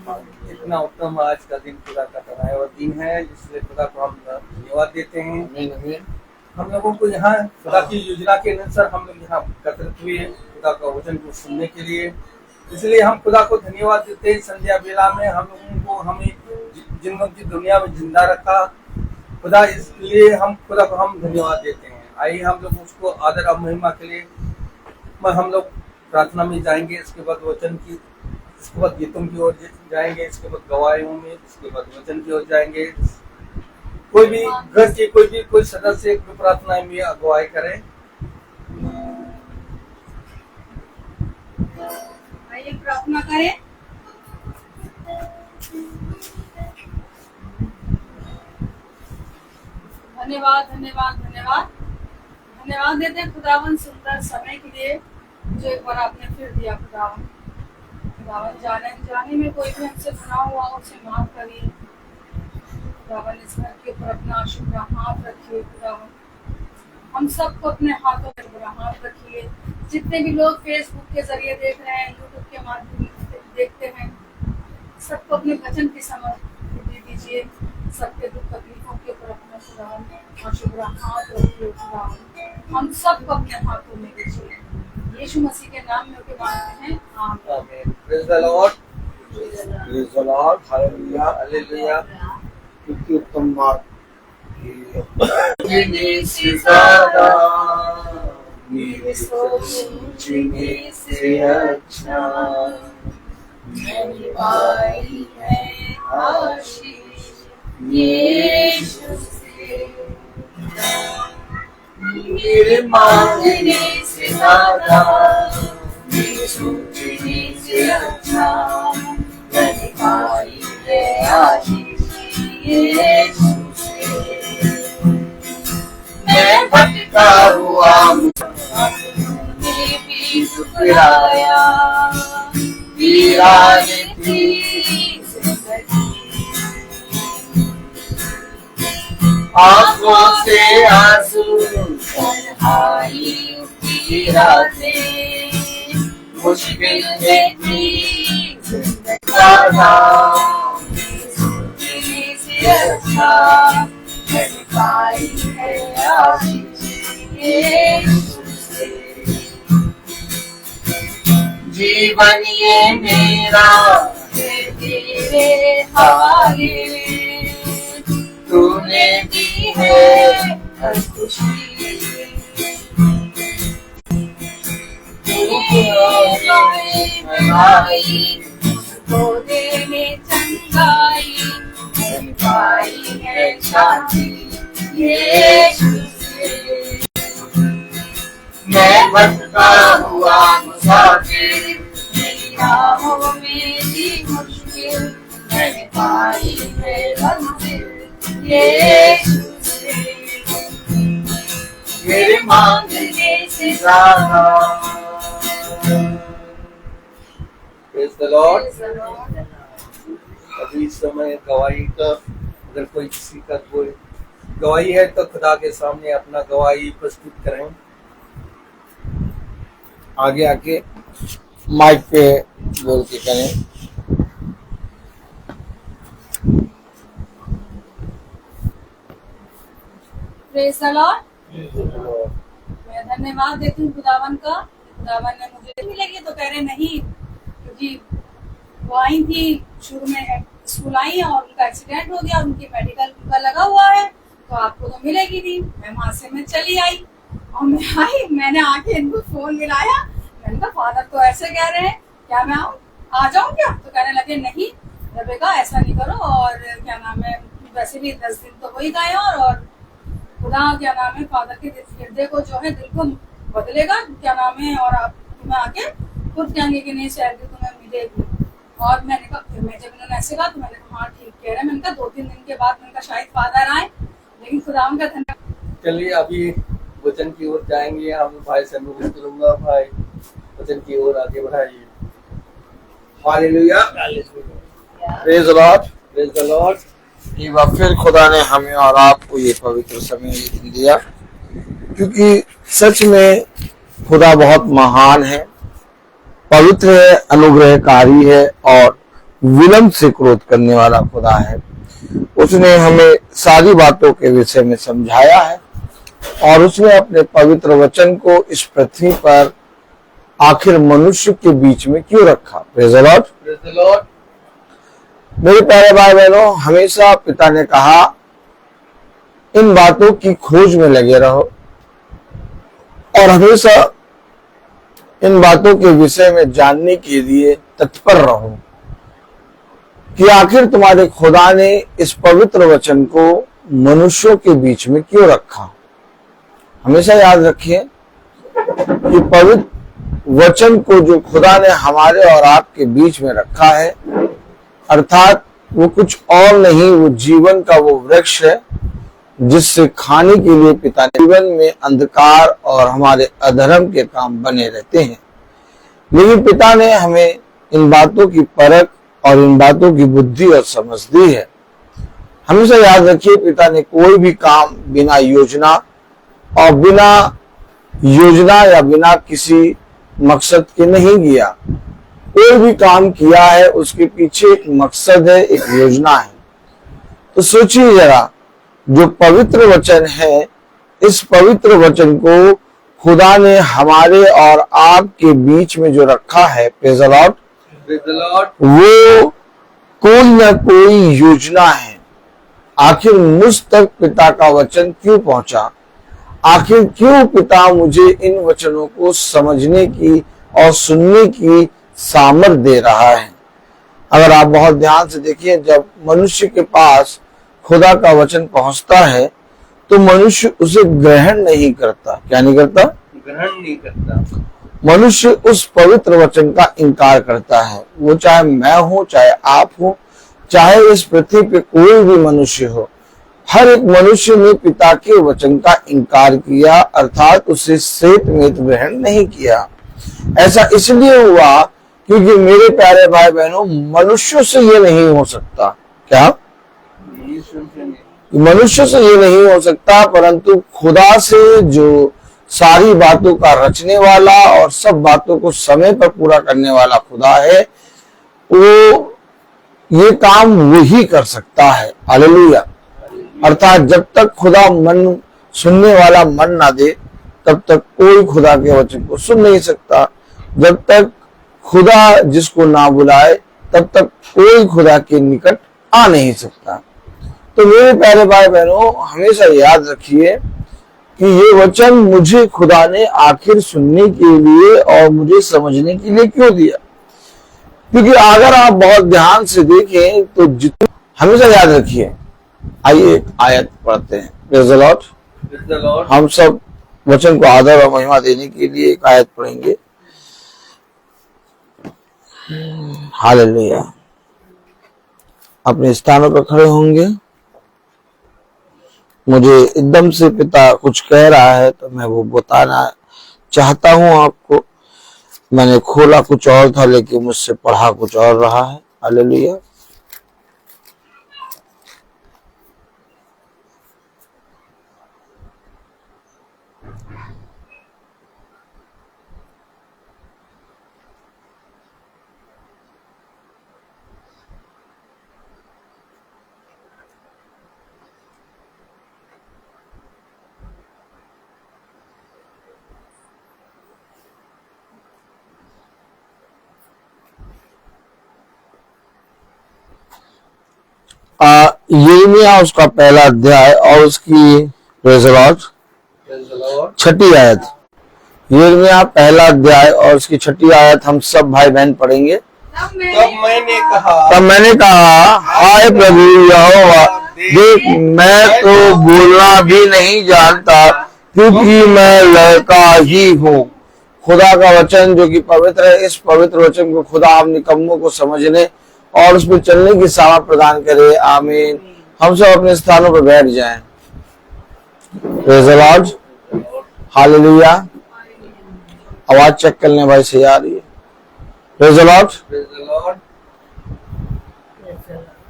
इतना उत्तम आज का दिन खुदा का बनाया हुआ दिन है, इसलिए खुदा को हम धन्यवाद देते हैं। हम लोगों को यहाँ खुदा की योजना के अनुसार हम लोग यहाँ एकत्रित हुए खुदा का वचन को सुनने के लिए, इसलिए हम खुदा को धन्यवाद देते हैं। संध्या बेला में हम लोगों को हमें जिंदों की दुनिया में जिंदा रखा खुदा, इसलिए हम खुदा को हम धन्यवाद देते हैं। आइए हम लोग उसको आदर और महिमा के लिए हम लोग प्रार्थना में जाएंगे, इसके बाद वचन की, इसके बाद गीतों की ओर जाएंगे, इसके बाद गवाहियों में, इसके बाद वचन की ओर जाएंगे। कोई भी घर के कोई सदस्य एक प्रार्थना में अगुवाई करें। आइए प्रार्थना करें। धन्यवाद धन्यवाद धन्यवाद धन्यवाद देते हैं खुदावन सुंदर समय के लिए जो एक बार आपने फिर दिया। खुदावन जाने में कोई भी हमसे गुनाह हुआ उसे माफ करिए खुदावन। इस घर के ऊपर अपना शुभ हाथ रखिए खुदावन, हम सबको अपने हाथों में बुरा हाथ रखिए। जितने भी लोग फेसबुक के जरिए देख रहे हैं, यूट्यूब के माध्यम से देखते हैं, सबको अपने वचन की समझ दे दीजिए। सबके दुख तकलीफों के ऊपर अपना खुदावन और शुभ हाथ रखिए खुदावन, हम सबको अपने हाथों में दीजिए। यीशु मसीह के नाम में उनके मांगते हैं, आमीन। Praise the Lord, praise the Lord, hallelujah hallelujah. क्योंकि उत्तम बात से ज़्यादा मेरे सोचने से अच्छा मेरी पाई है आशीष यीशु से, मेरे मांगने से ज़्यादा मेरे सोचने से अच्छा मेरी पाई है आशीष यीशु से। मैं भटका हुआ मुझे भी ठुकराया, वीरान थी जिंदगी, आंखों से आंसू तन्हाई की रातें, मुश्किल में थी जिंदगी सोचने से अच्छा मेरी पाई है आशीष यीशु से। जीवन ये मेरा है तेरे हवाले, तूने दी है हर खुशी, बनाई उसको देने चंगाई, मेरी पाई है शांति यीशु से। मैं भटका हुआ मुसाफिर, मेरी राहों में थी मुश्किल, मैंने पाई है मंजिल यीशु से। मेरे मांगने से ज़्यादा। Praise the Lord. अभी इस समय गवाही का, अगर कोई किसी का कोई गवाही है तो खुदा के सामने अपना गवाही प्रस्तुत करें। आगे आके माइक पे बोल के करें। Praise the Lord. मैं धन्यवाद देती हूँ खुदावन का। खुदावन ने मुझे मिलेगी तो कह रहे नहीं, क्योंकि वो आई थी शुरू में स्कूल आई और उनका एक्सीडेंट हो गया, उनकी मेडिकल का लगा हुआ है तो आपको तो मिलेगी नहीं। मैं वहां से मैं चली आई और मैं आई, मैंने आके इनको फोन मिलाया, मैंने कहा फादर तो ऐसे कह रहे हैं, क्या मैं आ जाऊं क्या? तो कहने लगे नहीं रेबेका ऐसा नहीं करो, और क्या नाम है वैसे भी 10 दिन तो हो ही गए और खुदा क्या नाम है फादर के हृदय को जो है दिल को बदलेगा क्या नाम है, और आप तुम्हें आके खुद कहेंगे कि नहीं सैलरी तुम्हें मिलेगी। और मैंने कहा, फिर मैं जब इन्होंने ऐसे कहा तो मैंने कहा हाँ ठीक कह रहे हैं। मैंने कहा 2-3 दिन के बाद मैंने कहा शायद फादर आए, लेकिन खुदा उनका धन्यवाद। चलिए अभी वचन की ओर जाएंगे। हम भाई से अनुरोध करूंगा, भाई वचन की ओर आगे बढ़ाइए। Hallelujah, praise the Lord, praise the Lord. एक बार फिर खुदा ने हमें और आपको ये पवित्र समय दिया, क्योंकि सच में खुदा बहुत महान है, पवित्र है, अनुग्रहकारी है और विलंब से क्रोध करने वाला खुदा है। उसने हमें सारी बातों के विषय में समझाया है और उसने अपने पवित्र वचन को इस पृथ्वी पर आखिर मनुष्य के बीच में क्यों रखा। Praise the Lord. मेरे प्यारे भाई बहनों, हमेशा पिता ने कहा इन बातों की खोज में लगे रहो और हमेशा इन बातों के विषय में जानने के लिए तत्पर रहो कि आखिर तुम्हारे खुदा ने इस पवित्र वचन को मनुष्यों के बीच में क्यों रखा। हमेशा याद रखिए कि पवित्र वचन को जो खुदा ने हमारे और आपके बीच में रखा है, अर्थात वो कुछ और नहीं, वो जीवन का वो वृक्ष है जिससे खाने के लिए पिता ने जीवन में अंधकार और हमारे अधर्म के काम बने रहते हैं। लेकिन पिता ने हमें इन बातों की परख और इन बातों की बुद्धि और समझ दी है। हमेशा याद रखिए, पिता ने कोई भी काम बिना योजना या बिना किसी मकसद के नहीं किया। कोई भी काम किया है उसके पीछे एक मकसद है, एक योजना है। तो सोचिए जरा, जो पवित्र वचन है, इस पवित्र वचन को खुदा ने हमारे और आपके बीच में जो रखा है, प्रेज़ द लॉर्ड, वो कोई ना कोई योजना है। आखिर मुझ तक पिता का वचन क्यों पहुंचा, आखिर क्यों पिता मुझे इन वचनों को समझने की और सुनने की सामर्थ दे रहा है। अगर आप बहुत ध्यान से देखिए, जब मनुष्य के पास खुदा का वचन पहुंचता है तो मनुष्य उसे ग्रहण नहीं करता। क्या नहीं करता? ग्रहण नहीं करता। मनुष्य उस पवित्र वचन का इनकार करता है। वो चाहे मैं हूं, चाहे आप हो, चाहे इस पृथ्वी पे कोई भी मनुष्य हो, हर एक मनुष्य ने पिता के वचन का इनकार किया, अर्थात उसे सहित ग्रहण नहीं किया। ऐसा इसलिए हुआ क्योंकि मेरे प्यारे भाई बहनों, मनुष्यों से ये नहीं हो सकता। क्या? मनुष्य से ये नहीं हो सकता, परंतु खुदा से, जो सारी बातों का रचने वाला और सब बातों को समय पर पूरा करने वाला खुदा है, वो ये काम वही कर सकता है। हालेलुया। अर्थात जब तक खुदा मन सुनने वाला मन ना दे, तब तक कोई खुदा के वचन को सुन नहीं सकता। जब तक खुदा जिसको ना बुलाए, तब तक कोई खुदा के निकट आ नहीं सकता। तो मेरे प्यारे भाई बहनों, हमेशा याद रखिए कि ये वचन मुझे खुदा ने आखिर सुनने के लिए और मुझे समझने के लिए क्यों दिया। क्योंकि अगर आप बहुत ध्यान से देखें तो हमेशा याद रखिए। आइए एक आयत पढ़ते हैं। Praise the Lord. हम सब वचन को आदर और महिमा देने के लिए एक आयत पढ़ेंगे। हालेलुया। अपने स्थानों पर खड़े होंगे। मुझे एकदम से पिता कुछ कह रहा है तो मैं वो बताना चाहता हूं आपको। मैंने खोला कुछ और था, लेकिन मुझसे पढ़ा कुछ और रहा है। हालेलुया। यिर्मयाह उसका पहला अध्याय और उसकी प्रेज़ द लॉर्ड 6ठी आयत। यिर्मयाह पहला अध्याय और उसकी 6ठी आयत हम सब भाई बहन पढ़ेंगे। तब मैंने कहा, हाय प्रभु यहोवा, देख मैं तो बोलना भी नहीं जानता, क्योंकि मैं लड़का ही हूँ। खुदा का वचन जो कि पवित्र है, इस पवित्र वचन को खुदा हम निकम्मों को समझने और उस पर चलने की सामर्थ प्रदान करे। आमीन। हम सब अपने स्थानों पर बैठ जाएं। Praise the Lord. हालेलुया। आवाज चेक कर लें भाई, सही आ रही है? Praise the Lord.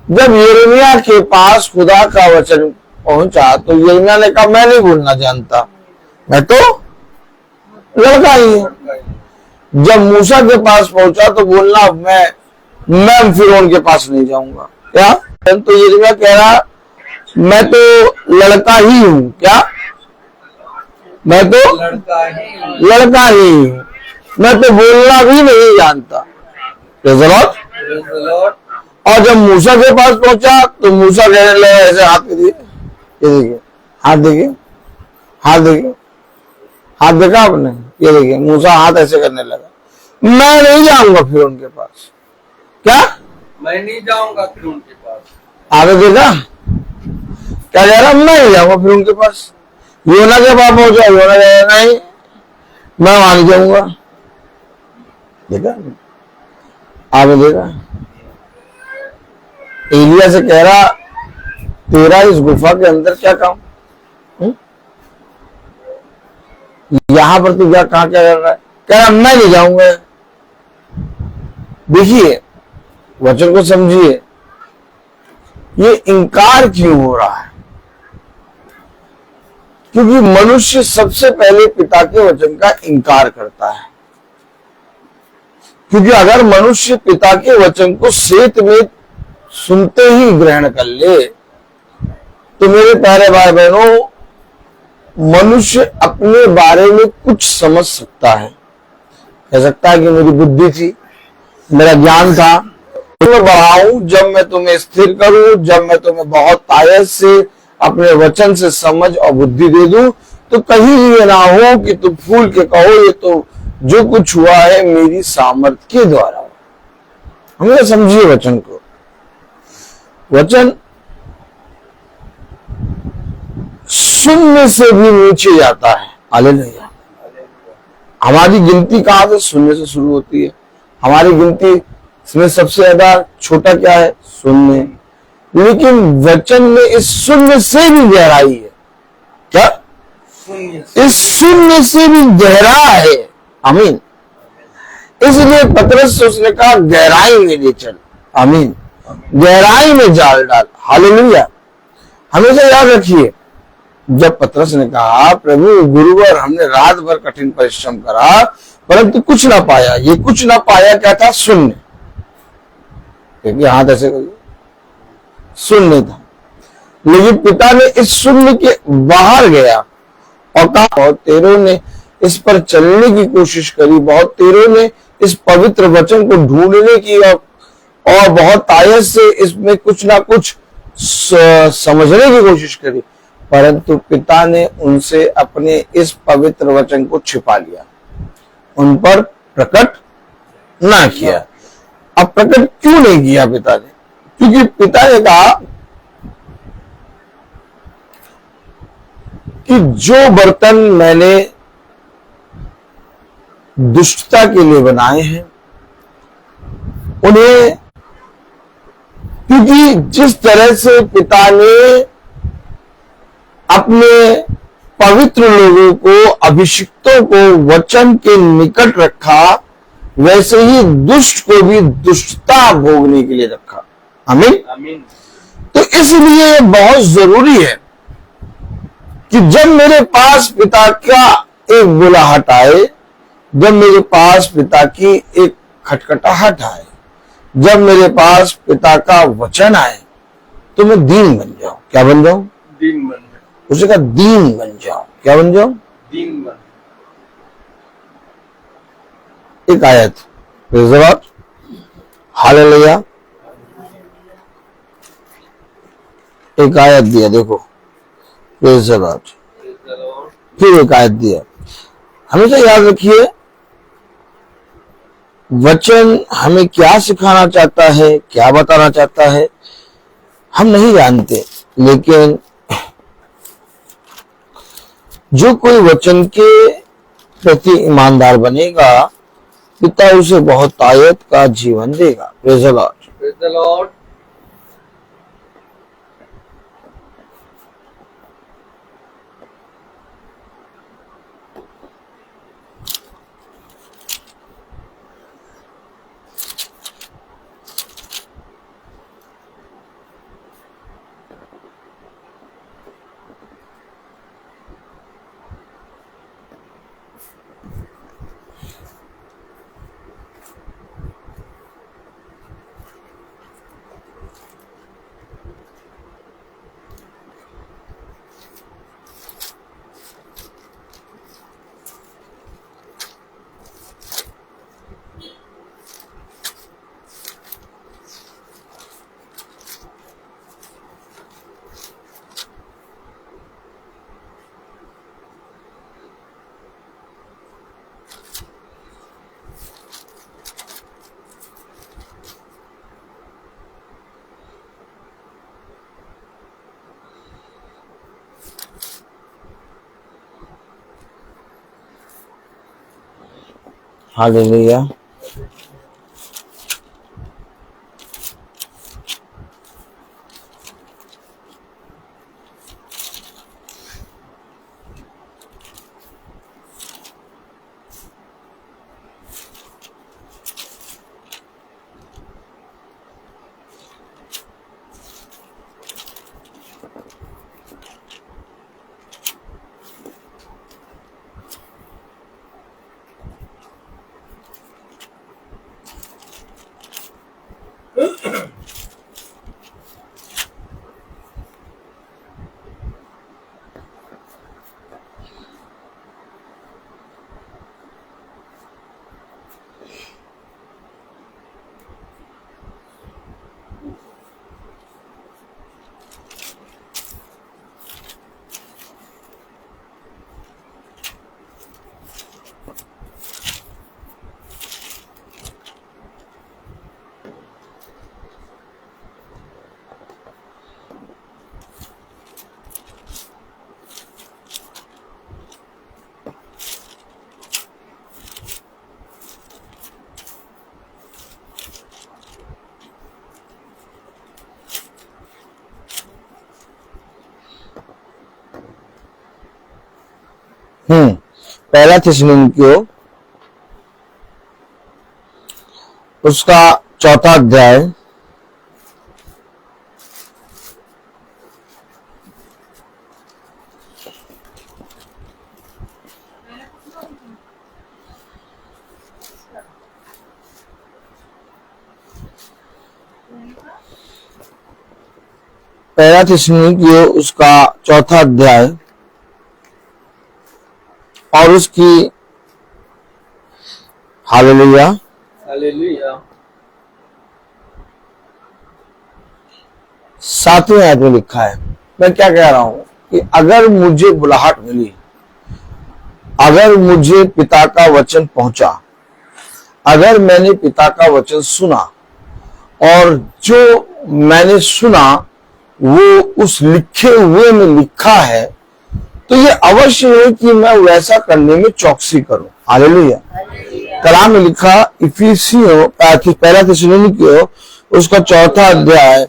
जब यिर्मयाह के पास खुदा का वचन पहुंचा तो यिर्मयाह ने कहा, मैं नहीं बोलना जानता, मैं तो लड़का ही हूं। जब मूसा के पास पहुंचा तो बोलना, मैं मैं फिर उनके पास नहीं जाऊंगा। क्या? तो यिर्मयाह कह रहा मैं तो लड़का ही हूं। क्या? मैं तो लड़का ही हूं, मैं तो बोलना भी नहीं जानता। Praise the Lord। Praise the Lord। और जब मूसा के पास पहुंचा तो मूसा कहने लगा ऐसे हाथ के दिए, ये देखिए हाथ देखिए, हाथ देखिए, हाथ देखा आपने, ये देखिए मूसा हाथ ऐसे करने लगा। मैं नहीं जाऊंगा फिर उनके पास। क्या? मैं नहीं जाऊंगा फिर उनके पास। आगे देखा क्या कह रहा, मैं नहीं जाऊंगा फिर उनके पास। योना के पास पहुंचा, योना कह रहा नहीं मैं वहां नहीं जाऊंगा। देखा? आगे देखा एलिया से कह रहा तेरा इस गुफा के अंदर क्या काम, यहां पर तू क्या कहां क्या कर रहा है? कह रहा मैं नहीं जाऊंगा। देखिए वचन को समझिए, ये इनकार क्यों हो रहा है? क्योंकि मनुष्य सबसे पहले पिता के वचन का इनकार करता है। क्योंकि अगर मनुष्य पिता के वचन को सेत में सुनते ही ग्रहण कर ले तो मेरे प्यारे भाई बहनों, मनुष्य अपने बारे में कुछ समझ सकता है। कह सकता है कि मेरी बुद्धि थी, मेरा ज्ञान था, मैं बढ़ाऊं, जब मैं तुम्हें स्थिर करूं, जब मैं तुम्हें बहुत ताकत से अपने वचन से समझ और बुद्धि दे दूं, तो कहीं ये ना हो कि तुम फूल के कहो ये तो जो कुछ हुआ है मेरी सामर्थ्य के द्वारा। हमें समझिए वचन को। वचन शून्य से भी नीचे जाता है। हालेलुया। हमारी गिनती कहां से? शून्य से शुरू होती है। हमारी गिनती इसमें सबसे ज्यादा छोटा क्या है? शून्य। लेकिन वचन में इस शून्य से भी गहराई है। क्या? इस शून्य से भी गहरा है। आमीन। इसलिए पतरस से उसने कहा गहराई में ले चल। आमीन। गहराई में जाल डाल। हालेलुया। हमेशा याद रखिए, जब पतरस ने कहा प्रभु गुरुवार हमने रात भर कठिन परिश्रम करा परंतु कुछ ना पाया, ये कुछ ना पाया क्या था? शून्य। क्योंकि हाथ ऐसे करिए, शून्य था। लेकिन पिता ने इस शून्य के बाहर गया और कहा बहुत तेरों ने इस पर चलने की कोशिश करी, बहुत तेरों ने इस पवित्र वचन को ढूंढने की और बहुत ताकत से इसमें कुछ ना कुछ समझने की कोशिश करी, परंतु पिता ने उनसे अपने इस पवित्र वचन को छिपा लिया, उन पर प्रकट ना किया। अब प्रकट क्यों नहीं किया पिता ने? क्योंकि पिता ने कहा कि जो बर्तन मैंने दुष्टता के लिए बनाए हैं उन्हें, क्योंकि जिस तरह से पिता ने अपने पवित्र लोगों को, अभिषिक्तों को वचन के निकट रखा, वैसे ही दुष्ट को भी दुष्टता भोगने के लिए रखा। आमीन। आमीन। तो इसलिए बहुत जरूरी है कि जब मेरे पास पिता का एक बुलाहट आए, जब मेरे पास पिता की एक खटखटाहट आए, जब मेरे पास पिता का वचन आए, तो मैं दीन बन जाऊं। क्या बन जाऊं? दीन बन जाओ। उसे कहा दीन बन जाओ। क्या बन जाओ? दीन बन। एक आयत, प्रेज़ द लॉर्ड, हालेलुया। एक आयत दिया, देखो, प्रेज़ द लॉर्ड। फिर एक आयत दिया। हमेशा याद रखिए, वचन हमें क्या सिखाना चाहता है, क्या बताना चाहता है, हम नहीं जानते, लेकिन जो कोई वचन के प्रति ईमानदार बनेगा, पिता उसे बहुत ताकत का जीवन देगा। Praise the Lord. Praise the Lord. Hallelujah. पहला थिस्सलुनीकियों उसका 4था अध्याय पहला थिस्सलुनीकियों उसका 4था अध्याय और उसकी हालेलुया हालेलुया 7वें आयत में लिखा है। मैं क्या कह रहा हूं कि अगर मुझे बुलाहट मिली, अगर मुझे पिता का वचन पहुंचा, अगर मैंने पिता का वचन सुना और जो मैंने सुना वो उस लिखे हुए में लिखा है, तो ये अवश्य है कि मैं वैसा करने में चौकसी करूं। हालेलुया। कलाम में लिखा इफिसियों पहला थिस्सलुनीकियों उसका 4था अध्याय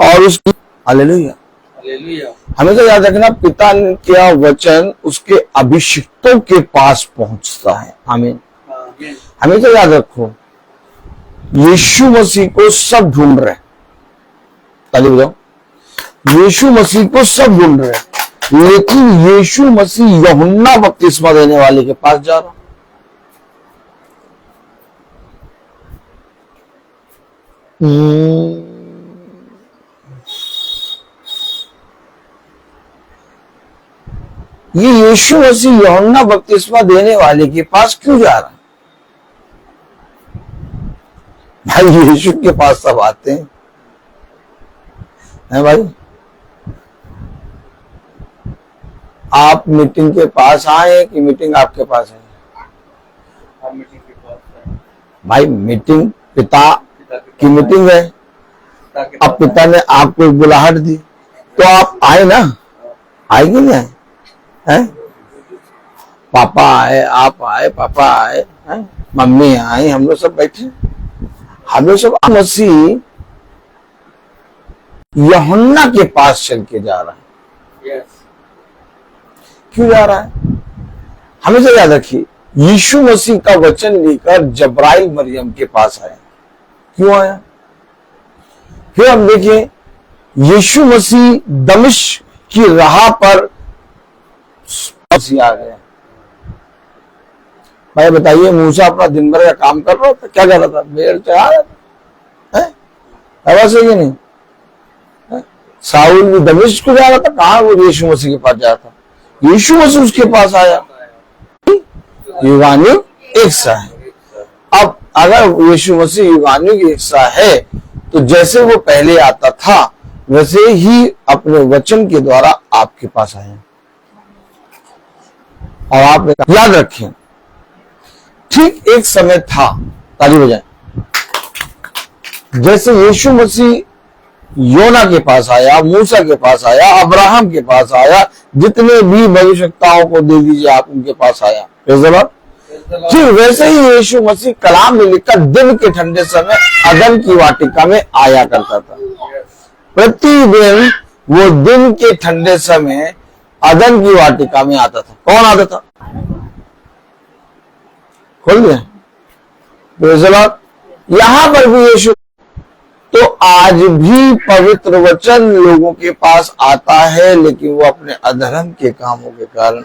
और उसकी हालेलुया। हालेलुया। हमें तो याद रखना, पिता का वचन उसके अभिषिक्तों के पास पहुंचता है। आमीन। हमें तो याद रखो, यीशु मसीह को सब ढूंढ रहे, ताली बजाओ, यीशु मसीह को सब ढूंढ रहे, लेकिन यीशु मसीह यूहन्ना बपतिस्मा देने वाले के पास जा रहा। ये यीशु मसीह यूहन्ना बपतिस्मा देने वाले के पास क्यों जा रहा? भाई यीशु के पास सब आते हैं भाई। आप मीटिंग के पास आए कि मीटिंग आपके पास है? आप मीटिंग के पास है भाई। मीटिंग पिता की मीटिंग है। अब पिता ने आपको बुलाहट दी तो आप आए ना, आए कि नहीं आए? हैं? पापा आए, आप आए, पापा आए, मम्मी आई, हम लोग सब बैठे, हम लोग सब मसीह यूहन्ना के पास चल के जा रहा है। क्यों जा रहा है? हमेशा याद रखिए, यीशु मसीह का वचन लेकर जब्राइल मरियम के पास आया। क्यों आया? फिर हम देखिए, यीशु मसीह दमिश्क की राह पर मसीह आ गया। भाई बताइए, मूसा अपना दिन भर का काम कर रहा था, क्या कर रहा था? भेड़ चढ़ा रहा था, है कि नहीं? साउल भी दमिश्क को जा रहा था, कहां वो यीशु मसीह के पास जा रहा था? यीशु मसीह उसके पास आया। युगानी एक सा है। अब अगर यीशु मसीह युगानी की एक सा है, तो जैसे वो पहले आता था वैसे ही अपने वचन के द्वारा आपके पास आया। और आप याद रखें, ठीक एक समय था, ताली बजाएं, जैसे यीशु मसीह योना के पास आया, मूसा के पास आया, अब्राहम के पास आया, जितने भी भविष्यवक्ताओं को दे दीजिए आप उनके पास आया। Praise the Lord. ठीक वैसे ही यीशु मसीह कलाम में लिखा दिन के ठंडे समय अदन की वाटिका में आया करता था। प्रतिदिन वो दिन के ठंडे समय अदन की वाटिका में आता था। कौन आता था? खोल दिया। यहां पर भी यीशु, तो आज भी पवित्र वचन लोगों के पास आता है, लेकिन वो अपने अधर्म के कामों के कारण,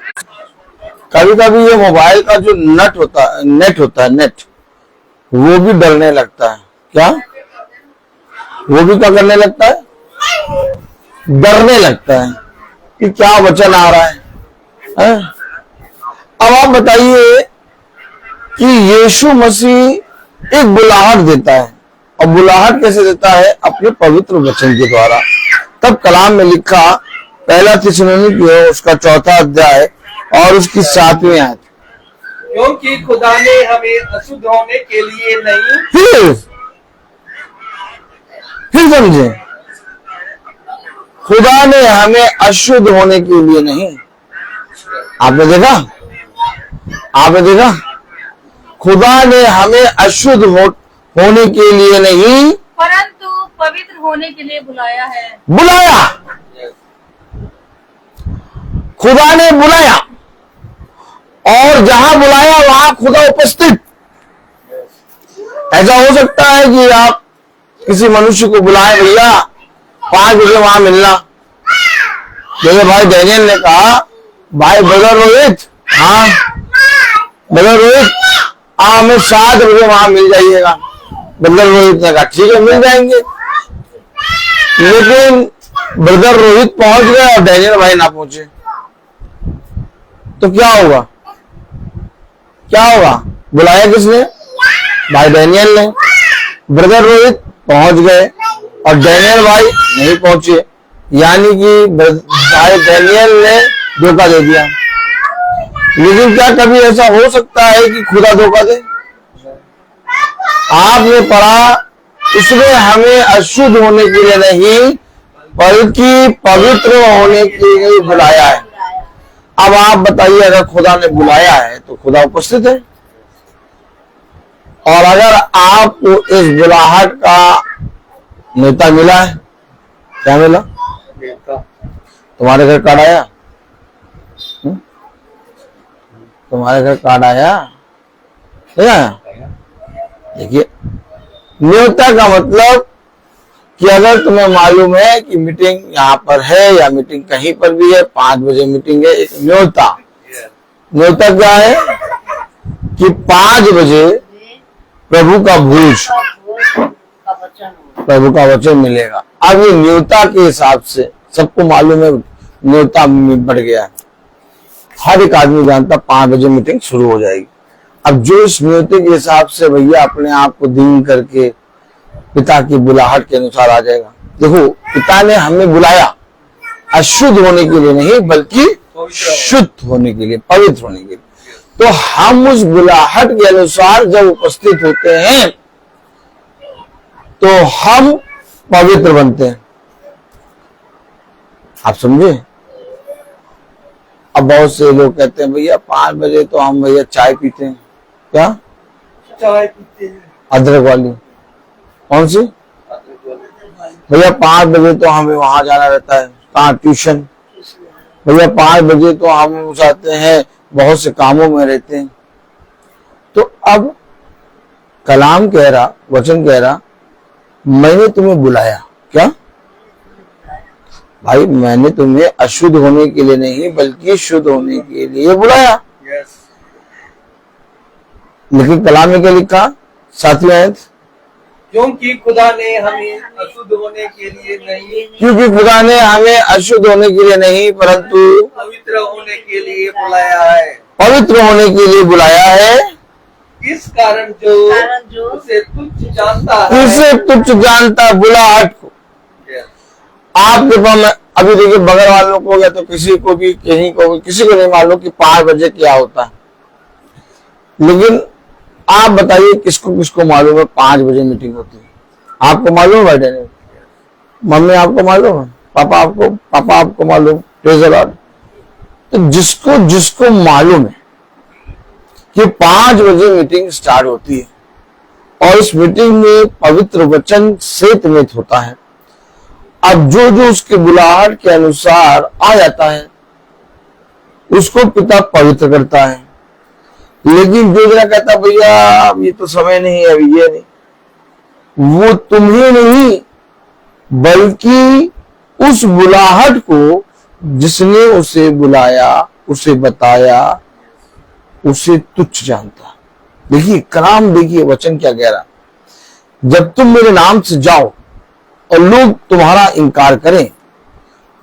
कभी कभी ये मोबाइल का जो नेट होता है वो भी डरने लगता है। क्या? वो भी क्या करने लगता है? डरने लगता है कि क्या वचन आ रहा है? अब आप बताइए कि यीशु मसीह एक बुलाहट देता है, और बुलाहट कैसे देता है? अपने पवित्र वचन के द्वारा। तब कलाम में लिखा पहला थिस्सलुनीकी उसका 4 अध्याय और उसकी 7वीं आयत, क्योंकि खुदा ने हमें अशुद्ध होने के लिए नहीं, फिर समझे, खुदा ने हमें अशुद्ध होने के लिए नहीं। आपने देखा खुदा ने हमें अशुद्ध होने के लिए नहीं, परंतु पवित्र होने के लिए बुलाया है। बुलाया, खुदा ने बुलाया, और जहां बुलाया वहां खुदा उपस्थित। ऐसा हो सकता है कि आप किसी मनुष्य को बुलाएं, भैया 5 बजे वहां मिलना। जैसे भाई डैनियल ने कहा, भाई ब्रदर रोहित, हाँ ब्रदर रोहित हमें 7 बजे वहां मिल जाइएगा। ब्रदर रोहित ने कहा ठीक है मिल जाएंगे। लेकिन ब्रदर रोहित पहुंच गए और डैनियल भाई ना पहुंचे, तो क्या होगा? बुलाया किसने? भाई डैनियल ने। ब्रदर रोहित पहुंच गए और डैनियल भाई नहीं पहुंचे, यानी कि भाई डैनियल ने धोखा दे दिया। लेकिन क्या कभी ऐसा हो सकता है कि खुदा धोखा दे? आपने पढ़ा, उसने हमें अशुद्ध होने के लिए नहीं बल्कि पवित्र होने के लिए बुलाया है। अब आप बताइए, अगर खुदा ने बुलाया है तो खुदा उपस्थित है, और अगर आपको इस बुलाहट का नेता मिला है, क्या मिला? तुम्हारे घर कार्ड आया? तुम्हारे घर कार्ड आया? देखिए, न्योता का मतलब कि अगर तुम्हें मालूम है कि मीटिंग यहाँ पर है या मीटिंग कहीं पर भी है, 5 बजे मीटिंग है, एक न्योता क्या है कि 5 बजे प्रभु का वचन मिलेगा। अब ये न्योता के हिसाब से सबको मालूम है, न्योता बढ़ गया है, हर एक आदमी जानता 5 बजे मीटिंग शुरू हो जाएगी। अब जो इस न्योते के हिसाब से भैया अपने आप को दीन करके पिता की बुलाहट के अनुसार आ जाएगा। देखो, पिता ने हमें बुलाया अशुद्ध होने के लिए नहीं बल्कि शुद्ध होने के लिए, पवित्र होने के लिए। तो हम उस बुलाहट के अनुसार जब उपस्थित होते हैं तो हम पवित्र बनते हैं। आप समझे? अब बहुत से लोग कहते हैं भैया 5 बजे तो हम भैया चाय पीते हैं। क्या चाय पीते हैं? अदरक वाली। कौन सी? भैया 5 बजे तो हमें वहां जाना रहता है, कहाँ? ट्यूशन। भैया 5 बजे तो हम जाते हैं, बहुत से कामों में रहते हैं। तो अब कलाम कह रहा, वचन कह रहा, मैंने तुम्हें बुलाया। क्या भाई? मैंने तुम्हें अशुद्ध होने के लिए नहीं बल्कि शुद्ध होने के लिए बुलाया। लेकिन कलाम में क्या लिखा? 7वीं आयत, क्योंकि खुदा ने हमें अशुद्ध होने के लिए नहीं, क्योंकि खुदा ने हमें अशुद्ध होने के लिए नहीं परंतु पवित्र होने के लिए बुलाया है। पवित्र होने के लिए बुलाया है। इस कारण जो उसे तुच्छ जानता है, इसे तुच्छ जानता, बुलाहट को। आपके पास अभी देखिए, बगल वालों को या तो किसी को भी, कहीं को भी, किसी को नहीं मालूम कि 5 बजे क्या होता है। लेकिन आप बताइए, किसको किसको मालूम है 5 बजे मीटिंग होती है? आपको मालूम है? बैठे मम्मी आपको मालूम है? पापा आपको मालूम? Praise the Lord. तो जिसको जिसको मालूम है कि 5 बजे मीटिंग स्टार्ट होती है और इस मीटिंग में पवित्र वचन श्वेतमित होता है। अब जो जो उसके बुलाहट के अनुसार आ जाता है उसको पिता पवित्र करता है। लेकिन जो जरा कहता भैया अब ये तो समय नहीं है, अभी ये नहीं, वो तुम्हें नहीं बल्कि उस बुलाहट को जिसने उसे बुलाया, उसे बताया, उसे तुच्छ जानता। देखिए कलाम, देखिए वचन क्या कह रहा, जब तुम मेरे नाम से जाओ और लोग तुम्हारा इनकार करें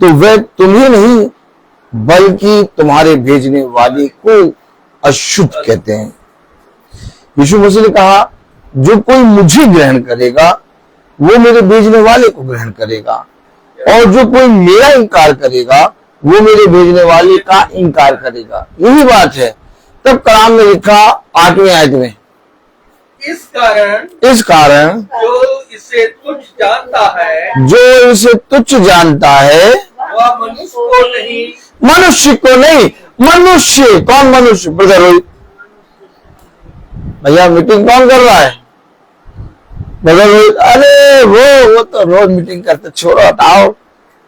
तो वे तुम्हें नहीं बल्कि तुम्हारे भेजने वाले को अशुद्ध कहते हैं। यीशु मसीह ने कहा जो कोई मुझे ग्रहण करेगा वो मेरे भेजने वाले को ग्रहण करेगा, और जो कोई मेरा इनकार करेगा वो मेरे भेजने वाले का इनकार करेगा। यही बात है। तब कलाम में लिखा 8वें आयत में, इस कारण जो इसे तुच्छ जानता है, जो इसे तुच्छ जानता है वह मनुष्य को नहीं, मनुष्य। कौन मनुष्य? ब्रदर रोहित भैया मीटिंग कौन कर रहा है? ब्रदर रोहित, अरे वो तो रोज मीटिंग करते, छोड़ो हटाओ,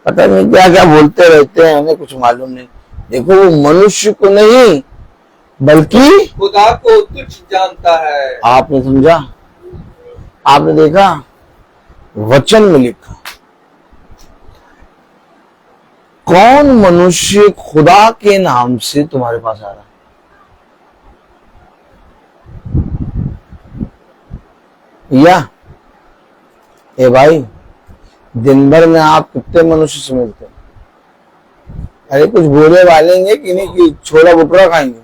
पता नहीं क्या क्या बोलते रहते हैं, हमें कुछ मालूम नहीं। देखो वो मनुष्य को नहीं बल्कि खुदा को तुच्छ जानता है। आपने समझा? आपने देखा? वचन में लिखा कौन मनुष्य खुदा के नाम से तुम्हारे पास आ रहा है? या ए भाई, दिन भर में आप कितने मनुष्य से मिलते हैं? अरे कुछ बोले वालेंगे कि नहीं कि छोला भटूरा खाएंगे?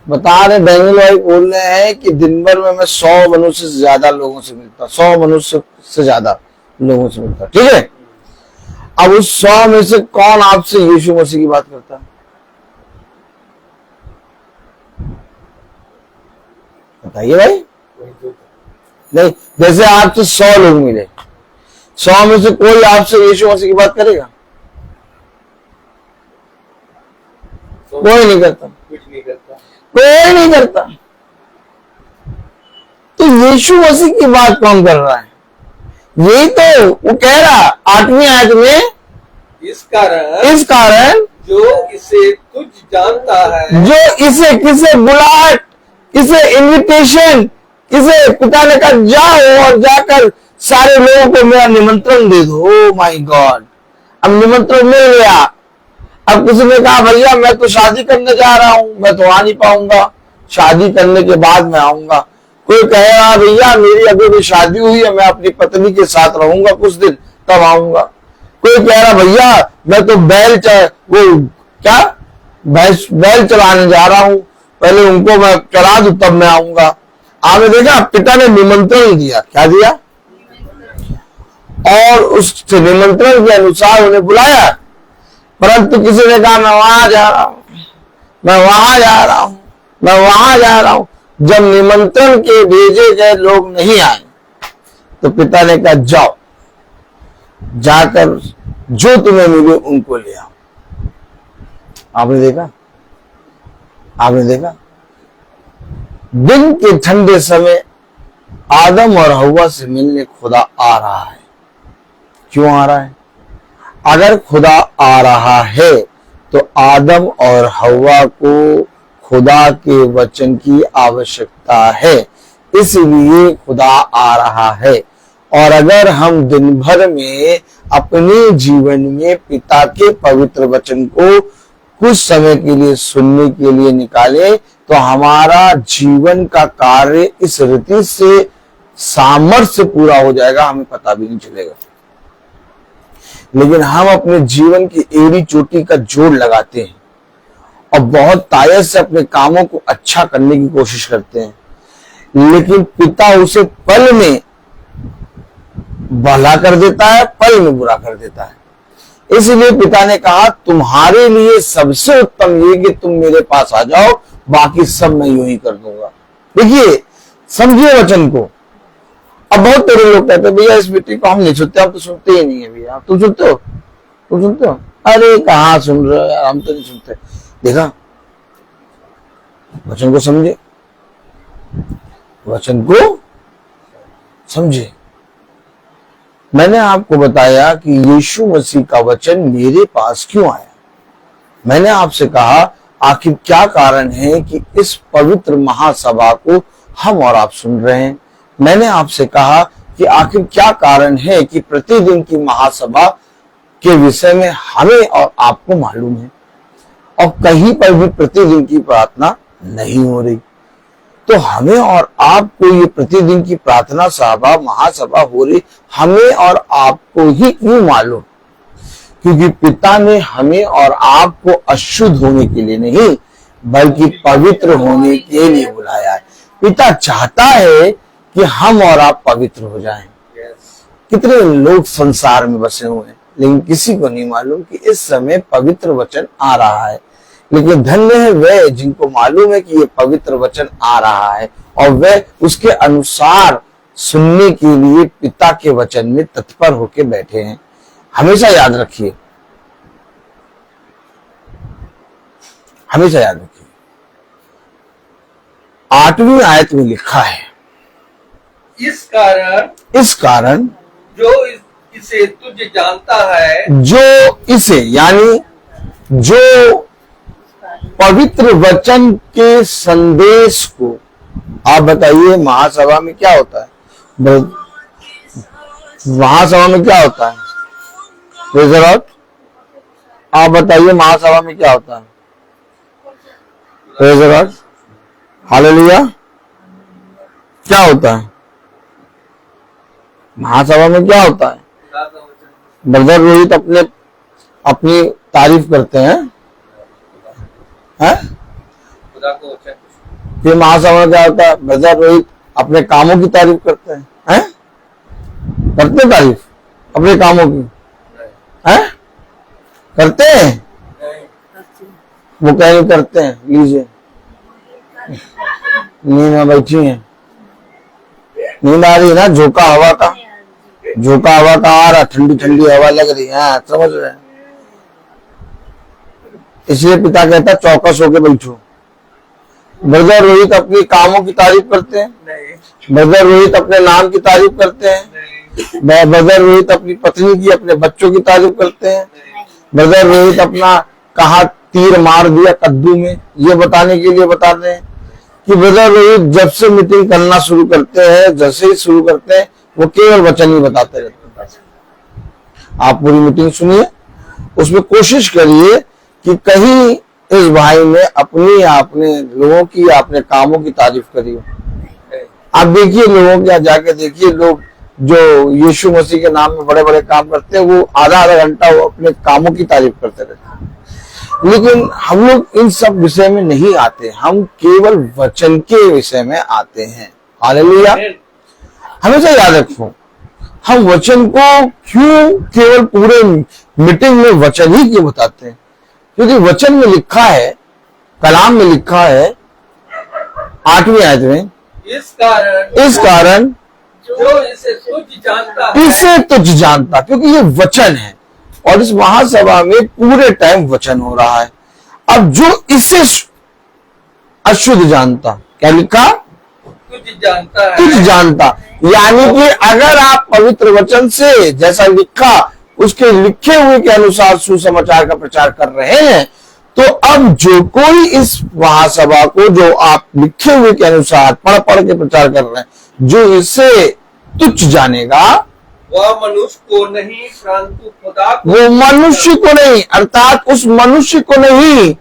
बता रहे बेंगल भाई बोल रहे हैं कि दिन भर में मैं 100 मनुष्य से ज्यादा लोगों से मिलता, 100 मनुष्य से ज्यादा लोगों से मिलता। ठीक है, अब उस 100 में से कौन आपसे यीशु मसीह की बात करता है? बताइए भाई। नहीं, जैसे आपसे 100 लोग मिले, 100 में से कोई आपसे यीशु मसीह की बात करेगा? कोई नहीं करता, कुछ नहीं करता, कोई नहीं करता। तो यीशु मसीह की बात कौन कर रहा है? यही तो वो कह रहा 8वीं आयत में, इस कारण जो इसे तुझ जानता है, जो इसे किसे बुलाहट, किसे इनविटेशन, किसे पिता ने कहा जाओ और जाकर सारे लोगों को मेरा निमंत्रण दे दो। ओ माय गॉड, अब निमंत्रण मिल गया। अब किसी ने कहा भैया मैं तो शादी करने जा रहा हूं, मैं तो आ नहीं पाऊंगा, शादी करने के बाद मैं आऊंगा। कोई कहेगा भैया मेरी अभी भी शादी हुई है, मैं अपनी पत्नी के साथ रहूंगा कुछ दिन, तब आऊंगा। कोई कह रहा भैया मैं तो बैल चलाने जा रहा हूं, पहले उनको मैं चला दूं तब मैं आऊंगा। आपने देखा पिता ने निमंत्रण दिया, क्या दिया? और उस निमंत्रण के अनुसार उन्हें बुलाया। परंतु किसी ने कहा मैं वहां जा रहा हूं, मैं वहां जा रहा हूं, मैं वहां जा रहा हूं। जब निमंत्रण के भेजे गए लोग नहीं आए तो पिता ने कहा जाओ, जाकर जो तुम्हें मिले उनको ले आओ। आपने देखा? आपने देखा? दिन के ठंडे समय आदम और हव्वा से मिलने खुदा आ रहा है। क्यों आ रहा है? अगर खुदा आ रहा है तो आदम और हव्वा को खुदा के वचन की आवश्यकता है, इसलिए खुदा आ रहा है। और अगर हम दिन भर में अपने जीवन में पिता के पवित्र वचन को कुछ समय के लिए सुनने के लिए निकाले तो हमारा जीवन का कार्य इस रीति से सामर्थ्य से पूरा हो जाएगा, हमें पता भी नहीं चलेगा। लेकिन हम अपने जीवन की एड़ी चोटी का जोड़ लगाते हैं और बहुत तायत से अपने कामों को अच्छा करने की कोशिश करते हैं, लेकिन पिता उसे पल में भला कर देता है, पल में बुरा कर देता है। इसलिए पिता ने कहा तुम्हारे लिए सबसे उत्तम ये कि तुम मेरे पास आ जाओ, बाकी सब मैं यूं ही कर दूंगा। देखिए, समझिए वचन को। अब बहुत तेरे लोग कहते हैं भैया इस मीटिंग को हम नहीं सुनते, हम तो सुनते ही नहीं है भैया। तुम सुनते हो? तुम सुनते हो? अरे कहाँ सुन रहे हो यार, हम तो नहीं सुनते। देखा, वचन को समझे, वचन को समझे। मैंने आपको बताया कि यीशु मसीह का वचन मेरे पास क्यों आया। मैंने आपसे कहा आखिर क्या कारण है कि इस पवित्र महासभा को हम और आप सुन रहे हैं। मैंने आपसे कहा कि आखिर क्या कारण है कि प्रतिदिन की महासभा के विषय में हमें और आपको मालूम है और कहीं पर भी प्रतिदिन की प्रार्थना नहीं हो रही। तो हमें और आपको ये प्रतिदिन की प्रार्थना सभा महासभा हो रही, हमें और आपको ही क्यों मालूम? क्योंकि पिता ने हमें और आपको अशुद्ध होने के लिए नहीं बल्कि पवित्र होने के लिए बुलाया है। पिता चाहता है कि हम और आप पवित्र हो जाएं। कितने लोग संसार में बसे हुए हैं लेकिन किसी को नहीं मालूम कि इस समय पवित्र वचन आ रहा है। लेकिन धन्य है वे जिनको मालूम है कि ये पवित्र वचन आ रहा है और वे उसके अनुसार सुनने के लिए पिता के वचन में तत्पर होकर बैठे हैं। हमेशा याद रखिए, हमेशा याद रखिए, 8वीं आयत में लिखा है, इस कारण जो इसे तुझ जानता है, जो इसे यानी जो पवित्र वचन के संदेश को, आप बताइए महासभा में क्या होता है? महासभा में क्या होता है? आप बताइए महासभा में क्या होता है? हालेलुया। क्या होता है महासभा में? क्या होता है? ब्रदर रोहित अपनी तारीफ करते हैं, फिर महासभा में क्या होता है? ब्रदर रोहित अपने कामों की तारीफ करते हैं, करते हैं तारीफ अपने कामों की, करते हैं? वो कहीं करते हैं। लीजिए, नींद में बैठी है, नींद आ रही है ना, झोंका हवा का, झोंका हवा का आ रहा, ठंडी ठंडी हवा लग रही है, समझ रहे हैं? इसलिए पिता कहता चौकस होके बैठो। ब्रदर रोहित अपनी कामों की तारीफ करते हैं, ब्रदर रोहित अपने नाम की तारीफ करते हैं, ब्रदर रोहित अपनी पत्नी की, अपने बच्चों की तारीफ करते हैं, ब्रदर रोहित अपना कहा तीर मार दिया कद्दू में, ये बताने के लिए बताते हैं कि ब्रदर रोहित जब से मीटिंग करना शुरू करते हैं, जैसे ही शुरू करते हैं, वो केवल वचन ही बताते रहते हैं। आप पूरी मीटिंग सुनिए, उसमें कोशिश करिए कि कहीं इस भाई ने अपनी आपने लोगों की अपने कामों की तारीफ करी हो। आप देखिए लोगों के यहाँ जाके देखिए, लोग जो यीशु मसीह के नाम में बड़े बड़े काम करते हैं, वो आधा घंटा वो अपने कामों की तारीफ करते रहते हैं। लेकिन हम लोग इन सब विषय में नहीं आते, हम केवल वचन के विषय में आते हैं। हालेलुया। हमेशा याद रखो, हम वचन को क्यों केवल पूरे मीटिंग में वचन ही क्यों बताते हैं? क्योंकि वचन में लिखा है, कलाम में लिखा है 8वीं आयत में, इस कारण जो इसे तुझ जानता है, इसे तुझ जानता, क्योंकि ये वचन है और इस महासभा में पूरे टाइम वचन हो रहा है। अब जो इसे अशुद्ध जानता, क्या लिखा? तुझ जानता है, तुझ जानता, यानी कि अगर आप पवित्र वचन से जैसा लिखा उसके लिखे हुए के अनुसार सुसमाचार का प्रचार कर रहे हैं, तो अब जो कोई इस महासभा को जो आप लिखे हुए के अनुसार पढ़ पढ़ के प्रचार कर रहे हैं, जो इसे तुच्छ जानेगा, वह मनुष्य को नहीं परंतु खुदा को, वो मनुष्य को नहीं, अर्थात उस मनुष्य को नहीं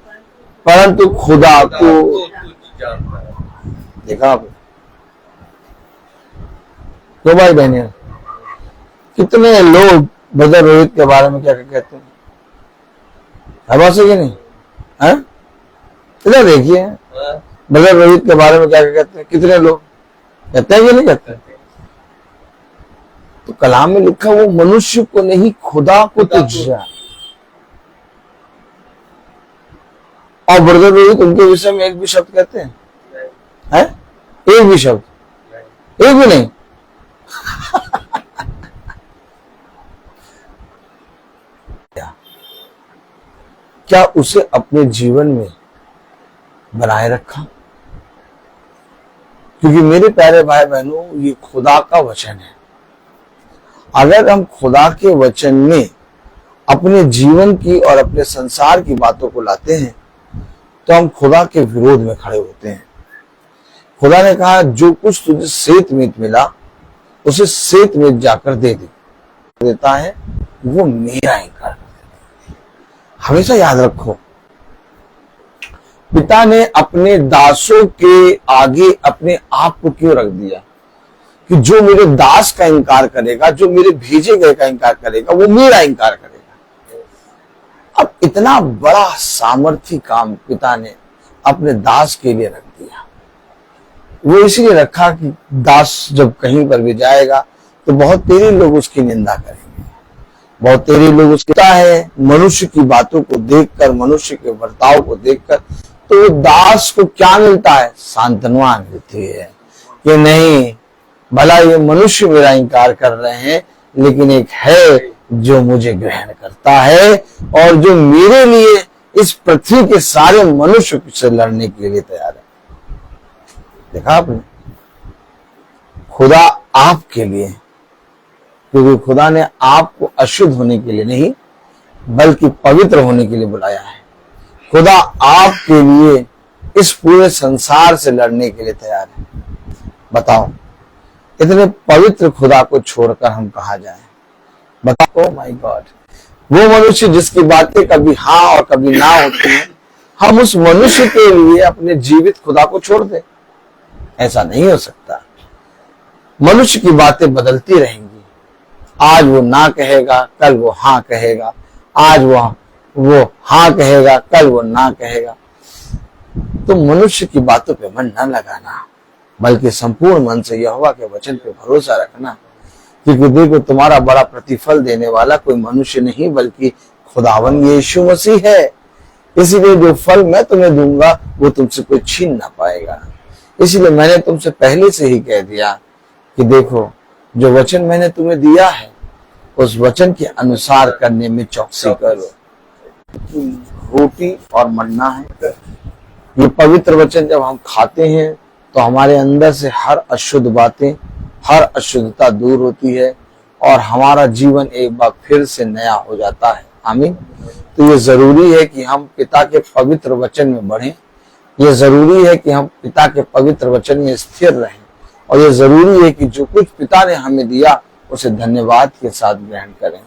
परंतु खुदा को तुझ जानता है। देखा आप? तो भाई बहने, कितने लोग ब्रदर रोहित के बारे में क्या कहते हैं? हवा से कि नहीं है? इधर देखिए, ब्रदर रोहित के बारे में क्या कहते हैं? कितने लोग कहते हैं कि नहीं कहते? तो कलाम में लिखा वो मनुष्य को नहीं खुदा को तुझ जान। और ब्रदर रोहित उनके विषय में एक भी शब्द कहते हैं? है? एक भी शब्द? एक भी नहीं। क्या उसे अपने जीवन में बनाए रखा? क्योंकि मेरे प्यारे भाई बहनों, ये खुदा का वचन है। अगर हम खुदा के वचन में अपने जीवन की और अपने संसार की बातों को लाते हैं तो हम खुदा के विरोध में खड़े होते हैं। खुदा ने कहा, जो कुछ तुझे सेत मीत मिला उसे सेत मीत जाकर दे देता है, वो मेरा इनकार कर देता है। हमेशा याद रखो, पिता ने अपने दासों के आगे अपने आप को क्यों रख दिया कि जो मेरे दास का इनकार करेगा, जो मेरे भेजे गए का इनकार करेगा, वो मेरा इनकार करेगा। अब इतना बड़ा सामर्थ्य काम पिता ने अपने दास के लिए रख दिया। वो इसलिए रखा कि दास जब कहीं पर भी जाएगा तो बहुत तेरे लोग उसकी निंदा करेंगे, बहुत तेरे लोग उसका है। मनुष्य की बातों को देखकर, मनुष्य के बर्ताव को देखकर तो दास को क्या मिलता है? सांत्वना मिलती है कि नहीं, भला ये मनुष्य मेरा इनकार कर रहे हैं, लेकिन एक है जो मुझे ग्रहण करता है और जो मेरे लिए इस पृथ्वी के सारे मनुष्य से लड़ने के लिए तैयार है। देखा आपने, खुदा आपके लिए, क्योंकि खुदा ने आपको अशुद्ध होने के लिए नहीं बल्कि पवित्र होने के लिए बुलाया है। खुदा आपके लिए इस पूरे संसार से लड़ने के लिए तैयार है। बताओ, इतने पवित्र खुदा को छोड़कर हम कहाँ जाएं? बताओ। ओह माय गॉड, वो मनुष्य जिसकी बातें कभी हाँ और कभी ना होती हैं, हम उस मनुष्य के लिए अपने जीवित खुदा को छोड़ दें? ऐसा नहीं हो सकता। मनुष्य की बातें बदलती रहेंगी। आज वो ना कहेगा, कल वो हाँ कहेगा। आज वो हाँ कहेगा, कल वो ना कहेगा। तो मनुष्य की बातों पे मन न लगाना, बल्कि संपूर्ण मन से यहोवा के वचन पे भरोसा रखना, क्योंकि देखो, तुम्हारा बड़ा प्रतिफल देने वाला कोई मनुष्य नहीं बल्कि खुदावन यीशु मसीह है। इसीलिए जो फल मैं तुम्हें दूंगा वो तुमसे कोई छीन ना पाएगा। इसलिए मैंने तुमसे पहले से ही कह दिया कि देखो, जो वचन मैंने तुम्हें दिया है उस वचन के अनुसार करने में चौकसी करो। रोटी और मन्ना है, ये पवित्र वचन जब हम खाते हैं तो हमारे अंदर से हर अशुद्ध बातें, हर अशुद्धता दूर होती है और हमारा जीवन एक बार फिर से नया हो जाता है। आमीन। तो ये जरूरी है कि हम पिता के पवित्र वचन में बढ़ें। ये जरूरी है कि हम पिता के पवित्र वचन में स्थिर रहें और ये जरूरी है कि जो कुछ पिता ने हमें दिया उसे धन्यवाद के साथ ग्रहण करें।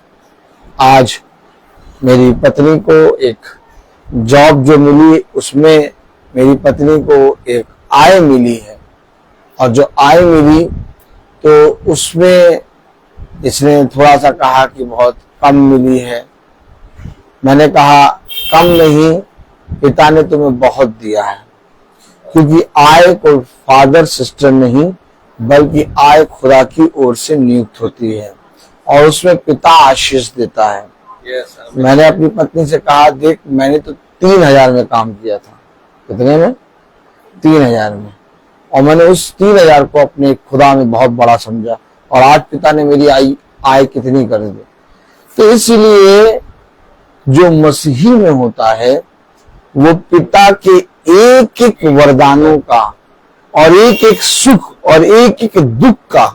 आज मेरी पत्नी को एक जॉब जो मिली, उसमें मेरी पत्नी को एक आय मिली है और जो आय मिली तो उसमें इसने थोड़ा सा कहा कि बहुत कम मिली है। मैंने कहा, कम नहीं, पिता ने तुम्हें बहुत दिया है, क्योंकि आय कोई फादर सिस्टर नहीं बल्कि आय खुदा की ओर से नियुक्त होती है और उसमें पिता आशीष देता है। मैंने अपनी पत्नी से कहा, देख, मैंने तो 3,000 में काम किया था। कितने में? 3,000 में। और मैंने उस 3,000 को अपने खुदा में बहुत बड़ा समझा और आज पिता ने मेरी आय कितनी कर दी। तो इसलिए जो मसीही में होता है वो पिता के एक एक वरदानों का और एक एक सुख और एक एक दुख का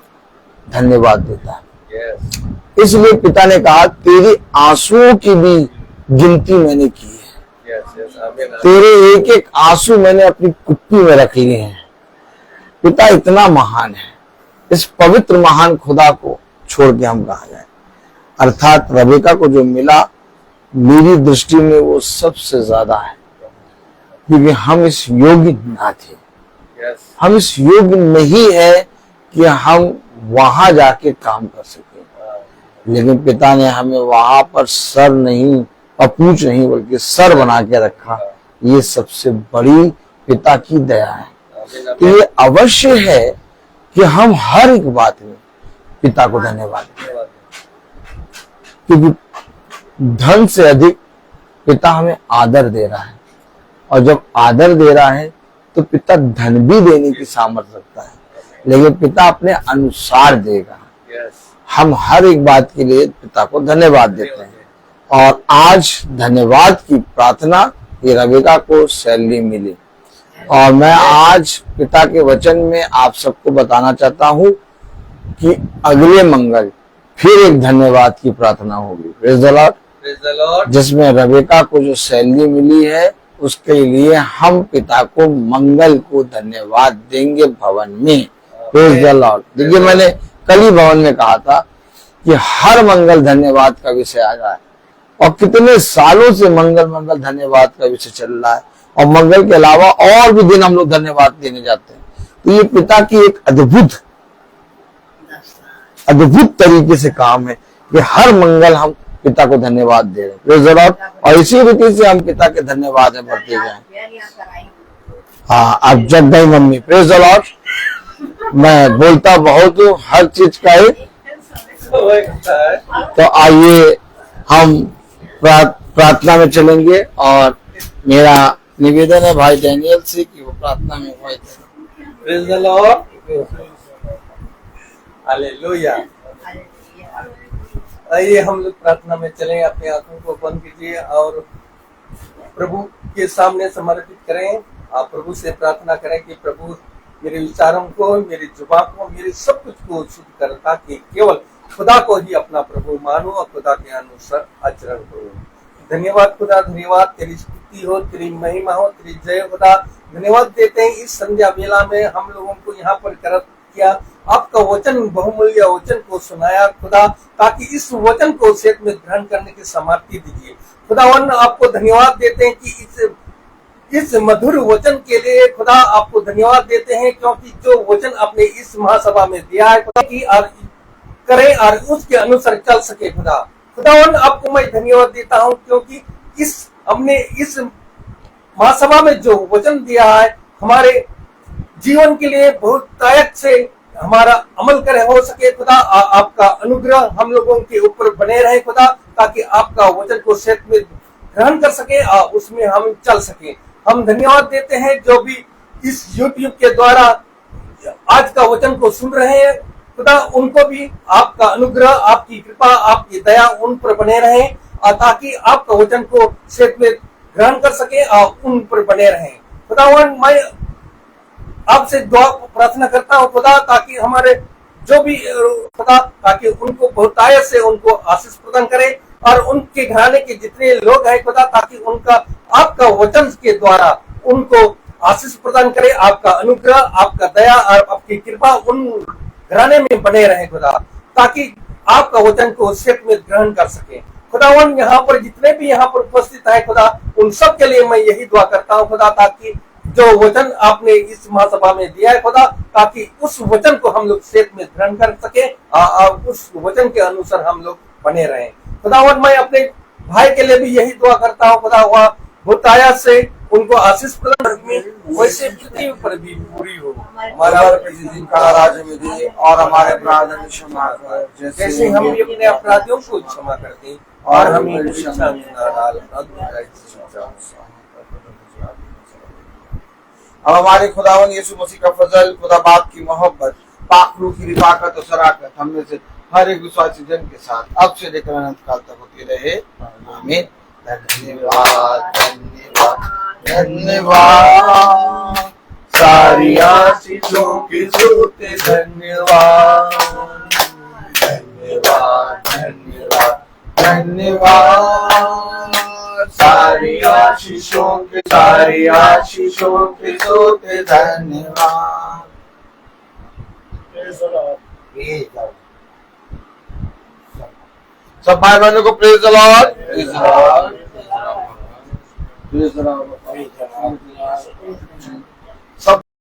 धन्यवाद देता है। इसलिए पिता ने कहा, तेरे आंसुओं की भी गिनती मैंने की है। तेरे एक एक आंसू मैंने अपनी कुप्पी में रख लिए हैं। पिता इतना महान है। इस पवित्र महान खुदा को छोड़ के हम कहाँ जाए? अर्थात रबेका को जो मिला मेरी दृष्टि में वो सबसे ज्यादा है, क्योंकि हम इस योग्य ना थे। हम इस योग्य नहीं है कि हम वहां जाके काम कर सके, लेकिन पिता ने हमें वहां पर सर नहीं और पूंछ नहीं बल्कि सर बना के रखा। ये सबसे बड़ी पिता की दया है। तो ये अवश्य है कि हम हर एक बात में पिता को धन्यवाद दें, क्योंकि धन से अधिक पिता हमें आदर दे रहा है और जब आदर दे रहा है तो पिता धन भी देने की सामर्थ्य रखता है, लेकिन पिता अपने अनुसार देगा। हम हर एक बात के लिए पिता को धन्यवाद देते हैं और आज धन्यवाद की प्रार्थना, ये रबेका को सैलरी मिली और मैं आज पिता के वचन में आप सबको बताना चाहता हूँ कि अगले मंगल फिर एक धन्यवाद की प्रार्थना होगी। Praise the Lord. Praise the Lord. जिसमें रेबेका को जो सैलरी मिली है उसके लिए हम पिता को मंगल को धन्यवाद देंगे भवन में। Praise the Lord. देखिए, मैंने कल ही भवन में कहा था कि हर मंगल धन्यवाद का विषय आ रहा है और कितने सालों से मंगल धन्यवाद का विषय चल रहा है और मंगल के अलावा और भी दिन हम लोग धन्यवाद देने जाते हैं। तो ये पिता की एक अद्भुत तरीके से काम है कि हर मंगल हम पिता को धन्यवाद दे रहे हैं। Praise the Lord. और इसी रीति से हम पिता के धन्यवाद में बढ़ते जाएं। हाँ, अब जग गई मम्मी। Praise the Lord. मैं बोलता बहुत हूँ हर चीज का एक। तो आइए हम प्रार्थना में चलेंगे और मेरा निवेदन है भाई डैनियल से कि वो प्रार्थना में हुए थे। Praise the Lord. हालेलुया। आइए हम लोग प्रार्थना में चलें। अपनी आंखों को बंद कीजिए और प्रभु के सामने समर्पित करें। आप प्रभु से प्रार्थना करें कि प्रभु मेरे विचारों को, मेरी जुबान को, मेरे सब कुछ को शुद्ध कर, ताकि केवल खुदा को ही अपना प्रभु मानो और खुदा के अनुसार आचरण करो। धन्यवाद खुदा, धन्यवाद। तेरी स्तुति हो, तेरी महिमा हो, तेरी जय खुदा। धन्यवाद देते हैं इस संध्या वेला में हम लोगों को यहाँ पर कर किया, आपका वचन, बहुमूल्य वचन को सुनाया खुदा, ताकि इस वचन को सेठ में ग्रहण करने की सामर्थ्य दीजिए खुदावन। आपको धन्यवाद देते हैं कि इस मधुर वचन के लिए खुदा आपको धन्यवाद देते हैं, क्योंकि जो वचन आपने इस महासभा में दिया है खुदा की करें और उसके अनुसार चल सके खुदा। खुदावन आपको मैं धन्यवाद देता हूँ, क्योंकि हमने इस महासभा में जो वचन दिया है हमारे जीवन के लिए बहुत दायक से हमारा अमल करे हो सके खुदा। आपका अनुग्रह हम लोगों के ऊपर बने रहे खुदा, ताकि आपका वचन को सेठ में ग्रहण कर सके और उसमें हम चल सके। हम धन्यवाद देते हैं जो भी इस YouTube के द्वारा आज का वचन को सुन रहे हैं खुदा, उनको भी आपका अनुग्रह, आपकी कृपा, आपकी दया उन पर बने रहे, ताकि आपका वचन को सेठ में ग्रहण कर सके और उन पर बने रहे खुदावन। मैं आपसे दुआ प्रार्थना करता हूँ खुदा, ताकि हमारे जो भी खुदा, ताकि उनको बहुतायत से उनको आशीष प्रदान करे और उनके घराने के जितने लोग हैं खुदा, ताकि उनका आपका वचन के द्वारा उनको आशीष प्रदान करे। आपका अनुग्रह, आपका दया और आपकी कृपा उन घराने में बने रहे खुदा, ताकि आपका वचन को सेठ में ग्रहण कर सके खुदावन। यहाँ पर जितने भी यहाँ पर उपस्थित है खुदा, उन सब के लिए मैं यही दुआ करता हूँ खुदा, ताकि जो वचन आपने इस महासभा में दिया है खुदा, ताकि उस वचन को हम लोग सेठ में ग्रहण कर सके और उस वचन के अनुसार हम लोग बने रहे खुदावन। मैं अपने भाई के लिए भी यही दुआ करता हूँ खुदा, वह बहुतायत से उनको आशीष प्रदान वैसे पृथ्वी पर भी पूरी हो। हमारा प्रतिदिन का राज्य में दे और हमारे अपराध हमें क्षमा कर, जैसे हम भी अपने अपराधियों को क्षमा करते हैं, और हमें परीक्षा में न डाल। अब हमारे खुदावन यीशु मसीह का फजल, खुदा बाप की मोहब्बत, पाक रूह की रिफाकत और शराकत हमने से हर एक विश्वासी जन के साथ अब से लेकर अनंत काल तक होती रहे। आमीन। धन्यवाद धन्यवाद धन्यवाद, सारी आशीषों की सूते धन्यवाद धन्यवाद धन्यवाद धन्यवाद, सारी आशीषों के सूते धन्यवाद। सब भाई बहनों को praise the Lord, praise the Lord, praise the Lord.